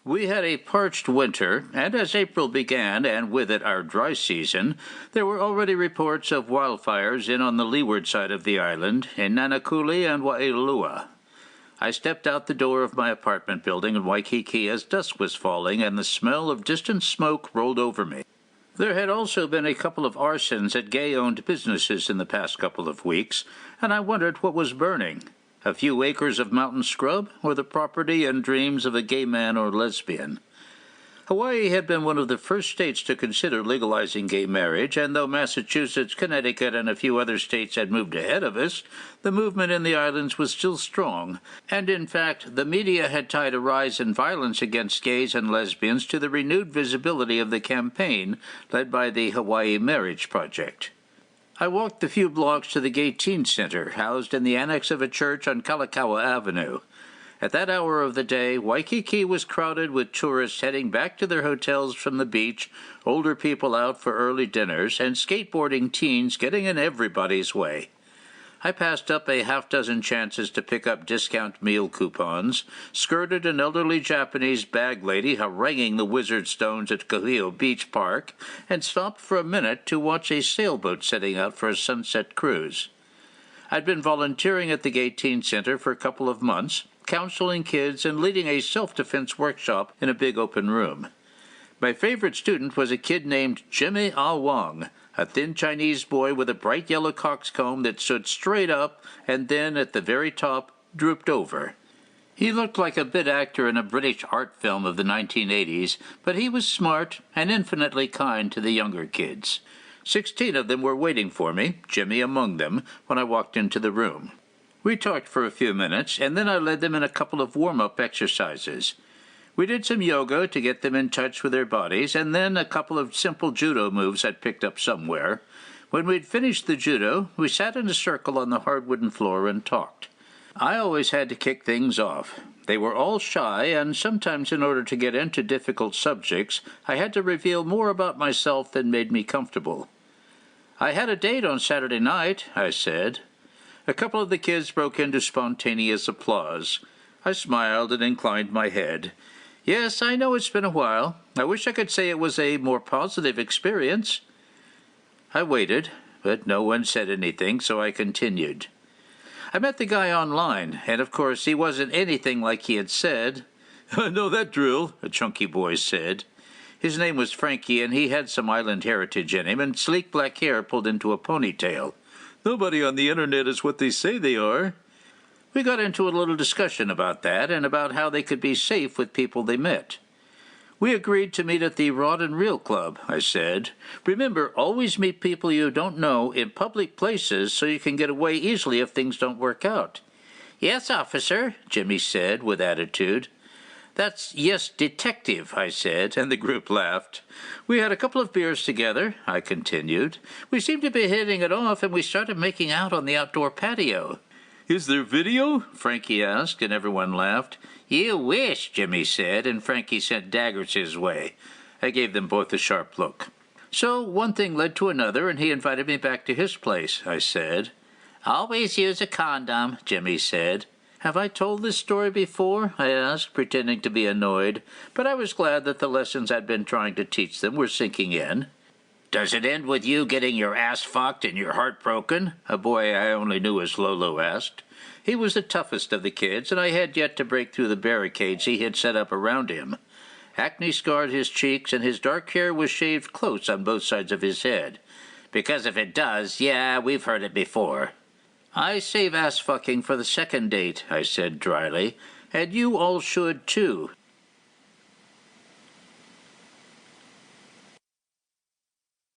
We had a parched winter, and as April began, and with it our dry season, there were already reports of wildfires in on the leeward side of the island, in Nanakuli and Waialua. I stepped out the door of my apartment building in Waikiki as dusk was falling, and the smell of distant smoke rolled over me. There had also been a couple of arsons at gay-owned businesses in the past couple of weeks, and I wondered what was burning. A few acres of mountain scrub, or the property and dreams of a gay man or lesbian. Hawaii had been one of the first states to consider legalizing gay marriage, and though Massachusetts, Connecticut, and a few other states had moved ahead of us, the movement in the islands was still strong, and in fact the media had tied a rise in violence against gays and lesbians to the renewed visibility of the campaign led by the Hawaii Marriage Project. I walked the few blocks to the Gay Teen Center, housed in the annex of a church on Kalakaua Avenue. At that hour of the day, Waikiki was crowded with tourists heading back to their hotels from the beach, older people out for early dinners, and skateboarding teens getting in everybody's way. I passed up a half-dozen chances to pick up discount meal coupons, skirted an elderly Japanese bag lady haranguing the wizard stones at Kuhio Beach Park, and stopped for a minute to watch a sailboat setting out for a sunset cruise. I'd been volunteering at the Gay Teen Center for a couple of months, counseling kids and leading a self-defense workshop in a big open room. My favorite student was a kid named Jimmy Ah Wong, a thin Chinese boy with a bright yellow coxcomb that stood straight up and then, at the very top, drooped over. He looked like a bit actor in a British art film of the 1980s, but he was smart and infinitely kind to the younger kids. 16 of them were waiting for me, Jimmy among them, when I walked into the room. We talked for a few minutes, and then I led them in a couple of warm-up exercises. We did some yoga to get them in touch with their bodies, and then a couple of simple judo moves I'd picked up somewhere. When we'd finished the judo, we sat in a circle on the hard-wooden floor and talked. I always had to kick things off. They were all shy, and sometimes in order to get into difficult subjects, I had to reveal more about myself than made me comfortable. "I had a date on Saturday night," I said. A couple of the kids broke into spontaneous applause. I smiled and inclined my head. "Yes, I know it's been a while. I wish I could say it was a more positive experience." I waited, but no one said anything, so I continued. "I met the guy online, and of course he wasn't anything like he had said." "I know that drill," a chunky boy said. His name was Frankie, and he had some island heritage in him, and sleek black hair pulled into a ponytail. "Nobody on the internet is what they say they are." We got into a little discussion about that, and about how they could be safe with people they met. "We agreed to meet at the Rod and Reel Club," I said. "Remember, always meet people you don't know in public places so you can get away easily if things don't work out." "Yes, officer," Jimmy said with attitude. "That's yes, detective," I said, and the group laughed. "We had a couple of beers together," I continued. "We seemed to be hitting it off, and we started making out on the outdoor patio." "Is there video?" Frankie asked, and everyone laughed. "You wish," Jimmy said, and Frankie sent daggers his way. I gave them both a sharp look. "So one thing led to another, and he invited me back to his place," I said. "Always use a condom," Jimmy said. "Have I told this story before?" I asked, pretending to be annoyed, but I was glad that the lessons I'd been trying to teach them were sinking in. "Does it end with you getting your ass fucked and your heart broken?" a boy I only knew as Lolo asked. He was the toughest of the kids, and I had yet to break through the barricades he had set up around him. Acne scarred his cheeks, and his dark hair was shaved close on both sides of his head. "Because if it does, yeah, we've heard it before." "I save ass-fucking for the second date," I said dryly, "and you all should too.